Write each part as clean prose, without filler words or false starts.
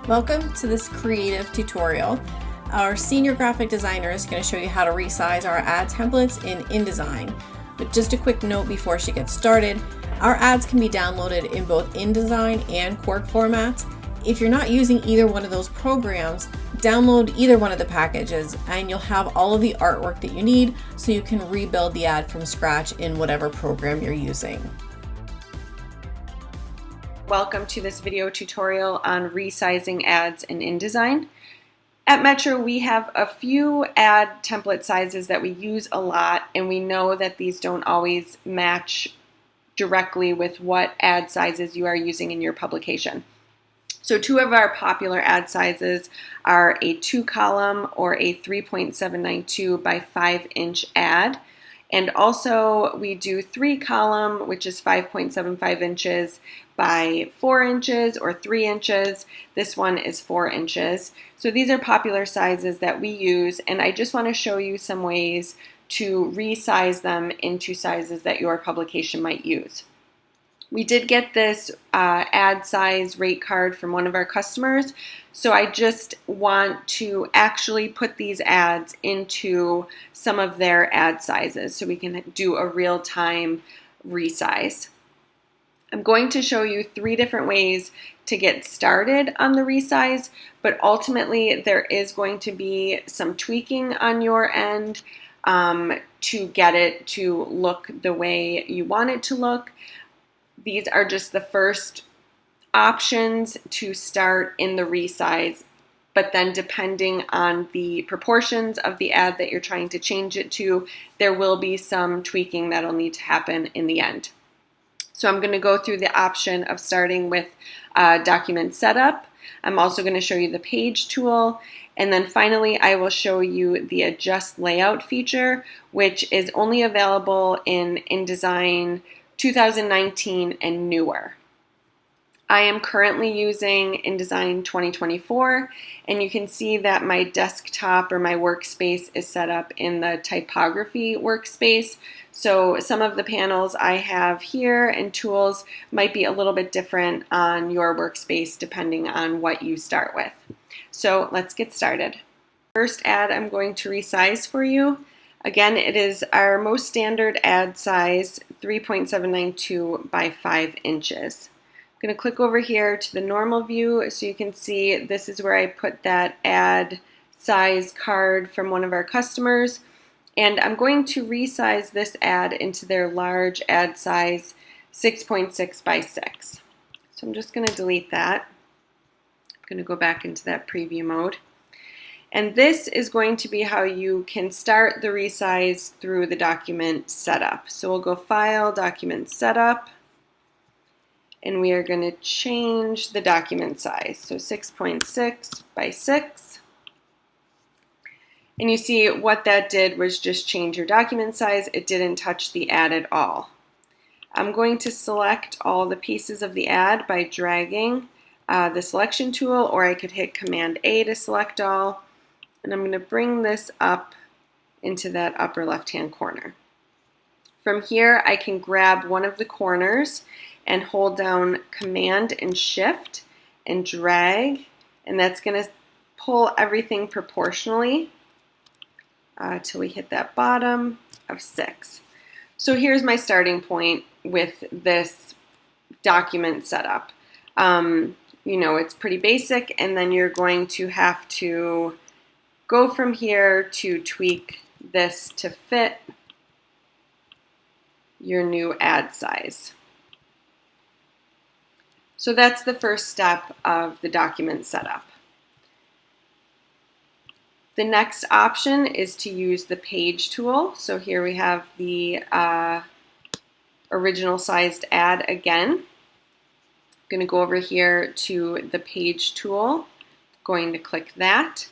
Welcome to this creative tutorial. Our senior graphic designer is going to show you how to resize our ad templates in InDesign. But just a quick note before she gets started, our ads can be downloaded in both InDesign and Quark formats. If you're not using either one of those programs, download either one of the packages and you'll have all of the artwork that you need so you can rebuild the ad from scratch in whatever program you're using. Welcome to this video tutorial on resizing ads in InDesign. At Metro, we have a few ad template sizes that we use a lot, and we know that these don't always match directly with what ad sizes you are using in your publication. So two of our popular ad sizes are a 2-column or a 3.792 by 5-inch ad. And also we do 3-column, which is 5.75 inches by 4 inches or 3 inches. This one is 4 inches. So these are popular sizes that we use, and I just want to show you some ways to resize them into sizes that your publication might use. We did get this ad size rate card from one of our customers, so I just want to actually put these ads into some of their ad sizes so we can do a real-time resize. I'm going to show you 3 different ways to get started on the resize, but ultimately there is going to be some tweaking on your end to get it to look the way you want it to look. These are just the first options to start in the resize, but then depending on the proportions of the ad that you're trying to change it to, there will be some tweaking that'll need to happen in the end. So I'm going to go through the option of starting with document setup. I'm also going to show you the page tool, and then finally I will show you the adjust layout feature, which is only available in InDesign 2019 and newer. I am currently using InDesign 2024, and you can see that my desktop or my workspace is set up in the typography workspace. So some of the panels I have here and tools might be a little bit different on your workspace depending on what you start with. So let's get started. First ad I'm going to resize for you. Again, it is our most standard ad size, 3.792 by 5 inches. I'm going to click over here to the normal view so you can see this is where I put that ad size card from one of our customers. And I'm going to resize this ad into their large ad size, 6.6 by 6. So I'm just going to delete that. I'm going to go back into that preview mode. And this is going to be how you can start the resize through the document setup. So we'll go File, Document Setup, and we are going to change the document size. So 6.6 by 6. And you see what that did was just change your document size. It didn't touch the ad at all. I'm going to select all the pieces of the ad by dragging the selection tool, or I could hit Command A to select all. And I'm going to bring this up into that upper left-hand corner. From here, I can grab one of the corners and hold down Command and Shift and drag, and that's going to pull everything proportionally till we hit that bottom of 6. So here's my starting point with this document setup. You know, it's pretty basic, and then you're going to have to go from here to tweak this to fit your new ad size. So that's the first step of the document setup. The next option is to use the page tool. So here we have the original sized ad again. I'm going to go over here to the page tool, going to click that.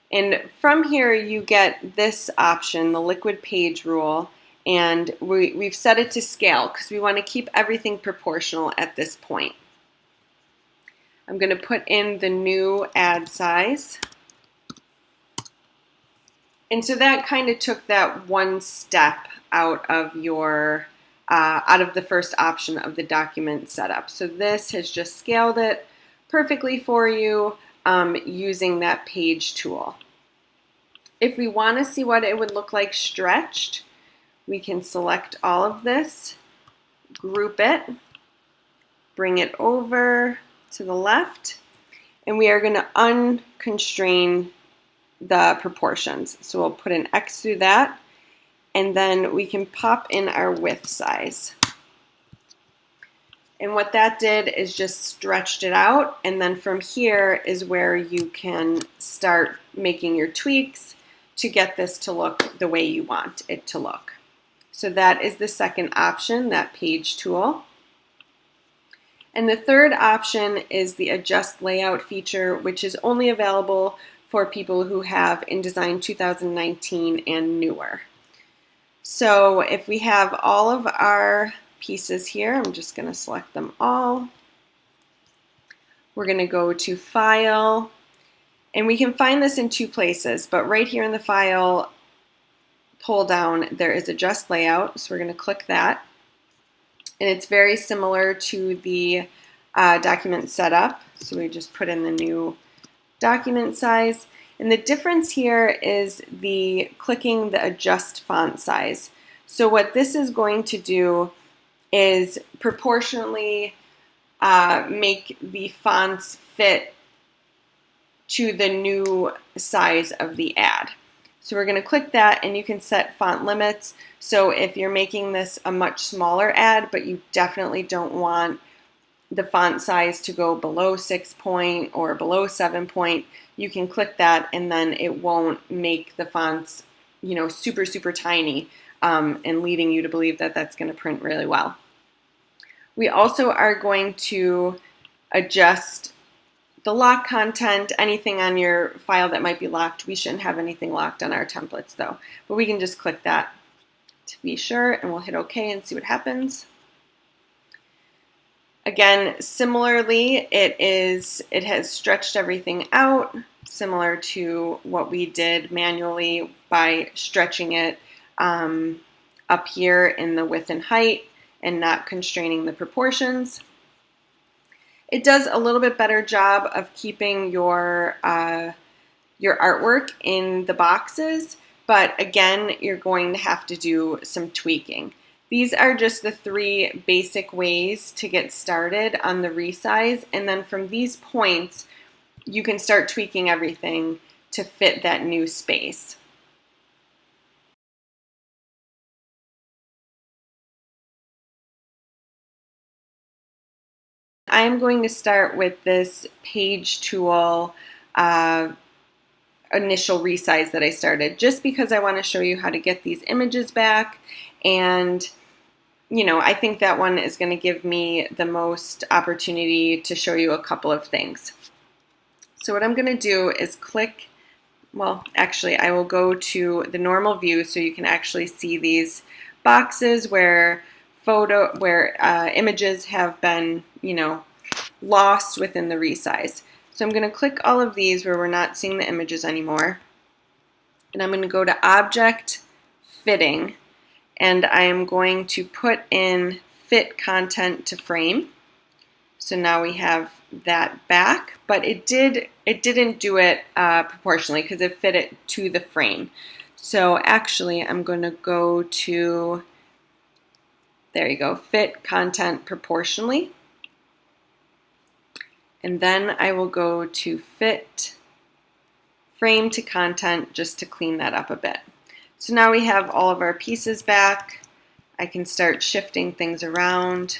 And from here you get this option, the liquid page rule, and we've set it to scale because we want to keep everything proportional at this point. I'm going to put in the new ad size. And so that kind of took that one step out of your out of the first option of the document setup. So this has just scaled it perfectly for you using that page tool. If we want to see what it would look like stretched, we can select all of this, group it, bring it over to the left, and we are going to unconstrain the proportions. So we'll put an X through that, and then we can pop in our width size. And what that did is just stretched it out, and then from here is where you can start making your tweaks to get this to look the way you want it to look. So that is the second option, that page tool. And the third option is the adjust layout feature, which is only available for people who have InDesign 2019 and newer. So if we have all of our pieces here, I'm just going to select them all. We're going to go to File, and we can find this in two places, but right here in the File pull down, there is Adjust Layout, so we're going to click that. And it's very similar to the document setup, so we just put in the new document size. And the difference here is the clicking the Adjust Font Size. So what this is going to do is proportionally make the fonts fit to the new size of the ad. So we're going to click that, and you can set font limits. So if you're making this a much smaller ad, but you definitely don't want the font size to go below 6 point or below 7 point, you can click that, and then it won't make the fonts, you know, super, super tiny and leading you to believe that that's going to print really well. We also are going to adjust the lock content, anything on your file that might be locked. We shouldn't have anything locked on our templates though, but we can just click that to be sure, and we'll hit OK and see what happens. Again, similarly, it has stretched everything out, similar to what we did manually by stretching it up here in the width and height and not constraining the proportions. It does a little bit better job of keeping your artwork in the boxes, but again, you're going to have to do some tweaking. These are just the three basic ways to get started on the resize, and then from these points, you can start tweaking everything to fit that new space. I'm going to start with this page tool initial resize that I started, just because I want to show you how to get these images back, and you know, I think that one is going to give me the most opportunity to show you a couple of things. So what I'm going to do is click, well, actually I will go to the normal view so you can actually see these boxes where images have been, you know, lost within the resize. So I'm going to click all of these where we're not seeing the images anymore, and I'm going to go to Object, Fitting, and I am going to put in Fit Content to Frame. So now we have that back, but it didn't do it proportionally because it fit it to the frame. So actually I'm going to go to, there you go, Fit Content Proportionally. And then I will go to Fit Frame to Content just to clean that up a bit. So now we have all of our pieces back. I can start shifting things around.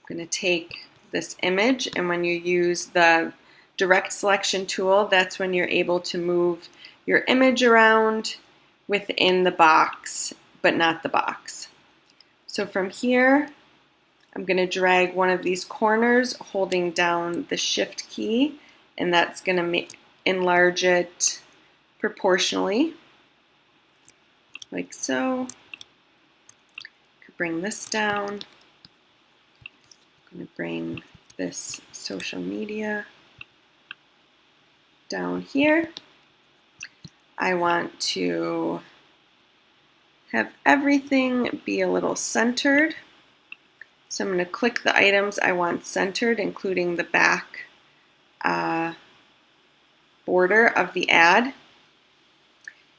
I'm going to take this image, and when you use the direct selection tool, that's when you're able to move your image around within the box, but not the box. So from here, I'm going to drag one of these corners holding down the Shift key, and that's going to enlarge it proportionally, like so. Could bring this down. I'm going to bring this social media down here. I want to have everything be a little centered. So I'm going to click the items I want centered, including the back border of the ad.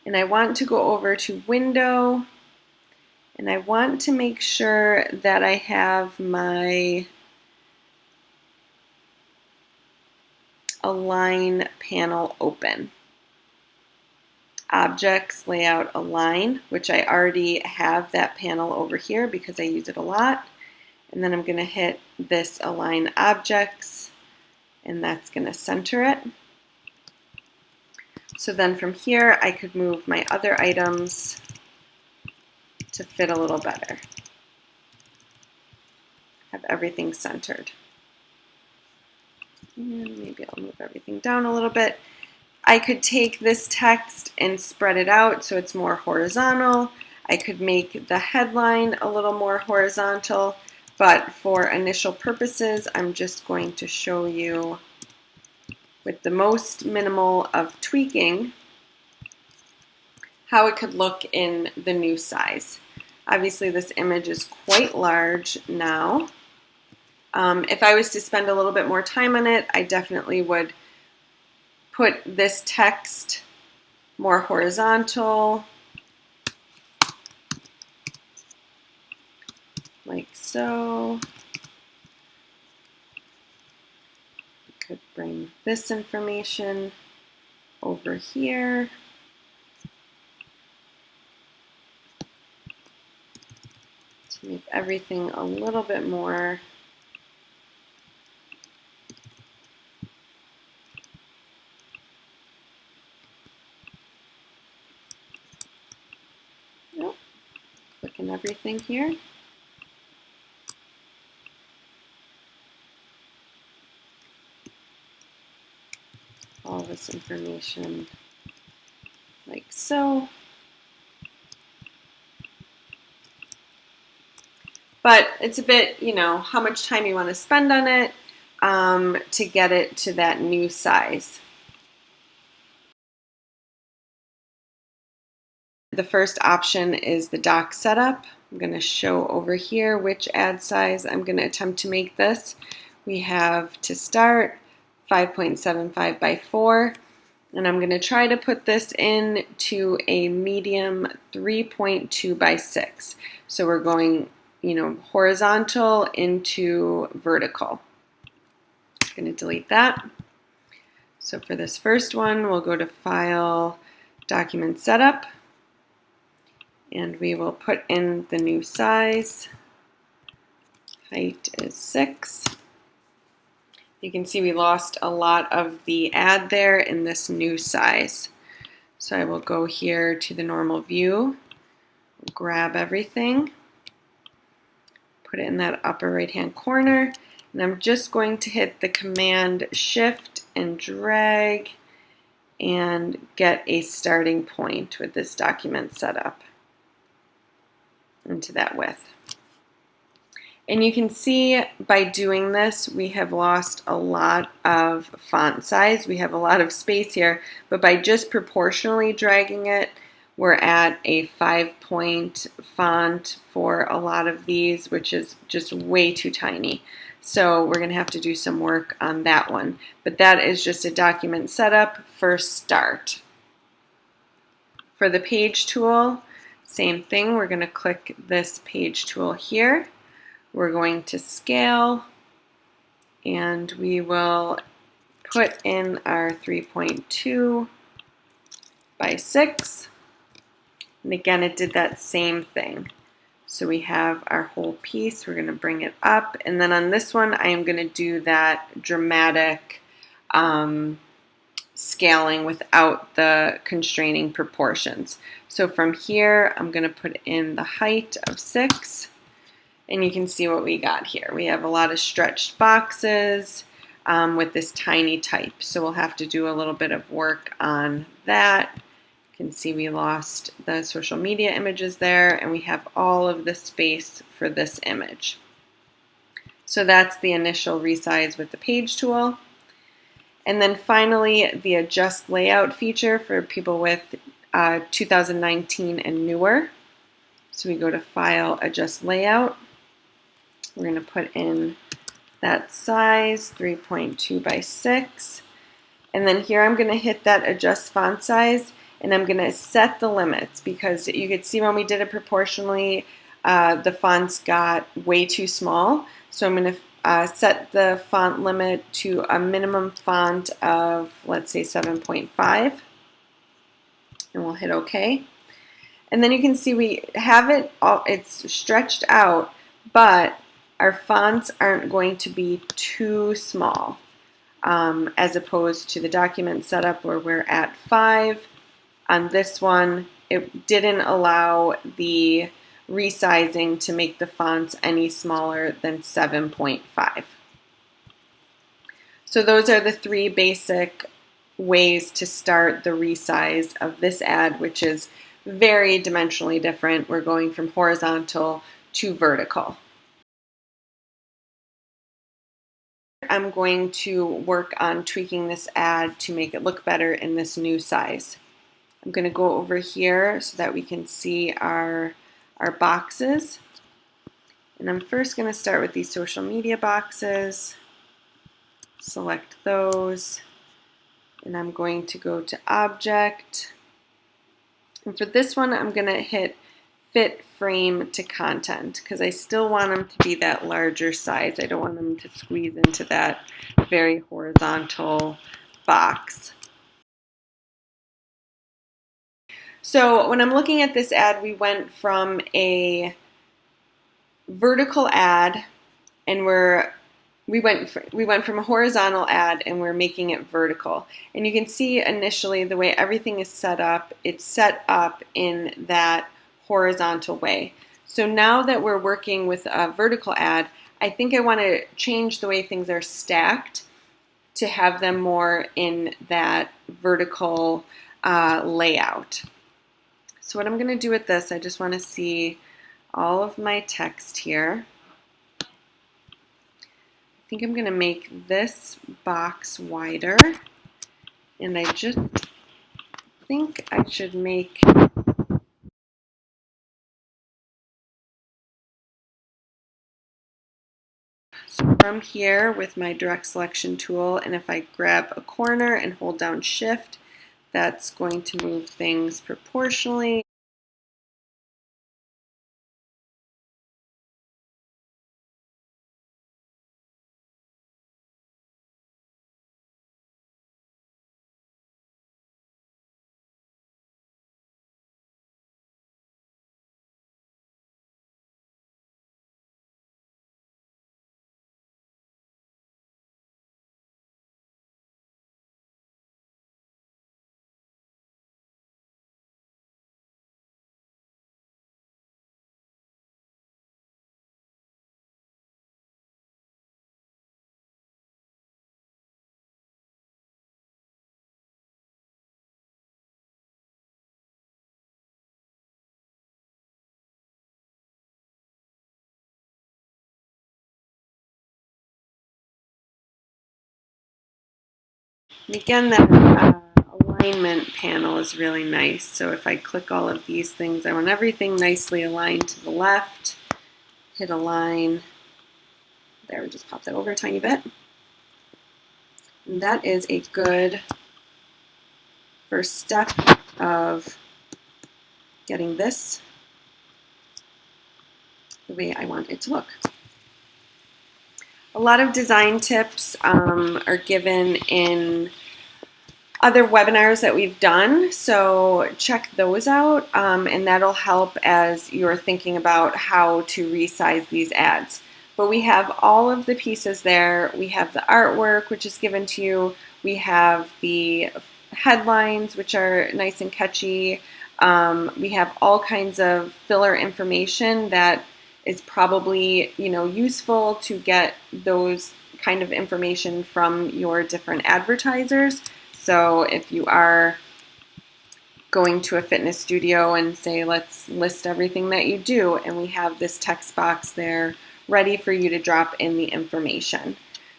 And I want to go over to Window, and I want to make sure that I have my Align panel open. Objects, Layout, Align, which I already have that panel over here because I use it a lot. And then I'm going to hit this Align Objects, and that's going to center it. So then from here, I could move my other items to fit a little better. Have everything centered. And maybe I'll move everything down a little bit. I could take this text and spread it out so it's more horizontal. I could make the headline a little more horizontal, but for initial purposes, I'm just going to show you with the most minimal of tweaking how it could look in the new size. Obviously, this image is quite large now. If I was to spend a little bit more time on it, I definitely would put this text more horizontal, like so. Could bring this information over here. To make everything a little bit more clicking everything here. All this information like so. But it's a bit, how much time you want to spend on it to get it to that new size. The first option is the doc setup. I'm going to show over here which ad size I'm going to attempt to make this. We have to start 5.75 by 4, and I'm going to try to put this in to a medium 3.2 by 6. So we're going, horizontal into vertical. I'm going to delete that. So for this first one, we'll go to File, Document Setup, and we will put in the new size. Height is 6. You can see we lost a lot of the ad there in this new size. So I will go here to the normal view, grab everything, put it in that upper right hand corner, and I'm just going to hit the Command Shift and drag and get a starting point with this document setup into that width. And you can see by doing this, we have lost a lot of font size. We have a lot of space here, but by just proportionally dragging it, we're at a 5-point font for a lot of these, which is just way too tiny. So we're going to have to do some work on that one. But that is just a document setup for start. For the page tool, same thing. We're going to click this page tool here. We're going to scale, and we will put in our 3.2 by 6. And again, it did that same thing. So we have our whole piece. We're going to bring it up. And then on this one, I am going to do that dramatic scaling without the constraining proportions. So from here, I'm going to put in the height of 6. And you can see what we got here. We have a lot of stretched boxes with this tiny type. So we'll have to do a little bit of work on that. You can see we lost the social media images there, and we have all of the space for this image. So that's the initial resize with the page tool. And then finally, the adjust layout feature for people with 2019 and newer. So we go to File, Adjust Layout. We're going to put in that size, 3.2 by 6. And then here I'm going to hit that Adjust Font Size, and I'm going to set the limits, because you could see when we did it proportionally, the fonts got way too small. So I'm going to set the font limit to a minimum font of, let's say, 7.5. And we'll hit OK. And then you can see we have it all, it's stretched out, but our fonts aren't going to be too small, as opposed to the document setup where we're at 5. On this one, it didn't allow the resizing to make the fonts any smaller than 7.5. So those are the 3 basic ways to start the resize of this ad, which is very dimensionally different. We're going from horizontal to vertical. I'm going to work on tweaking this ad to make it look better in this new size. I'm going to go over here so that we can see our boxes. And I'm first going to start with these social media boxes. Select those. And I'm going to go to Object. And for this one, I'm going to hit Fit Frame to Content, because I still want them to be that larger size. I don't want them to squeeze into that very horizontal box. So when I'm looking at this ad, we went from a vertical ad, and we went from a horizontal ad, and we're making it vertical. And you can see initially the way everything is set up, it's set up in that horizontal way. So now that we're working with a vertical ad, I think I want to change the way things are stacked to have them more in that vertical layout. So what I'm going to do with this, I just want to see all of my text here. I think I'm going to make this box wider, and I just think I should make so from here with my direct selection tool, and if I grab a corner and hold down Shift, that's going to move things proportionally. And again, that alignment panel is really nice. So if I click all of these things, I want everything nicely aligned to the left. Hit align. There, we just pop that over a tiny bit. And that is a good first step of getting this the way I want it to look. A lot of design tips are given in other webinars that we've done, so check those out, and that'll help as you're thinking about how to resize these ads. But we have all of the pieces there. We have the artwork, which is given to you. We have the headlines, which are nice and catchy. We have all kinds of filler information that is probably, useful to get those kind of information from your different advertisers. So if you are going to a fitness studio and say, let's list everything that you do, and we have this text box there ready for you to drop in the information.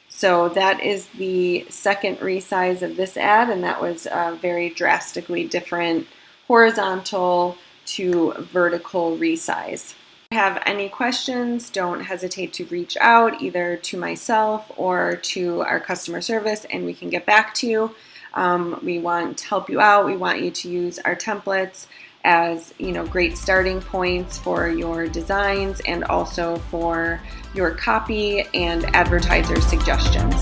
So that is the second resize of this ad, and that was a very drastically different horizontal to vertical resize. If you have any questions, don't hesitate to reach out either to myself or to our customer service and we can get back to you. We want to help you out. We want you to use our templates as great starting points for your designs and also for your copy and advertiser suggestions.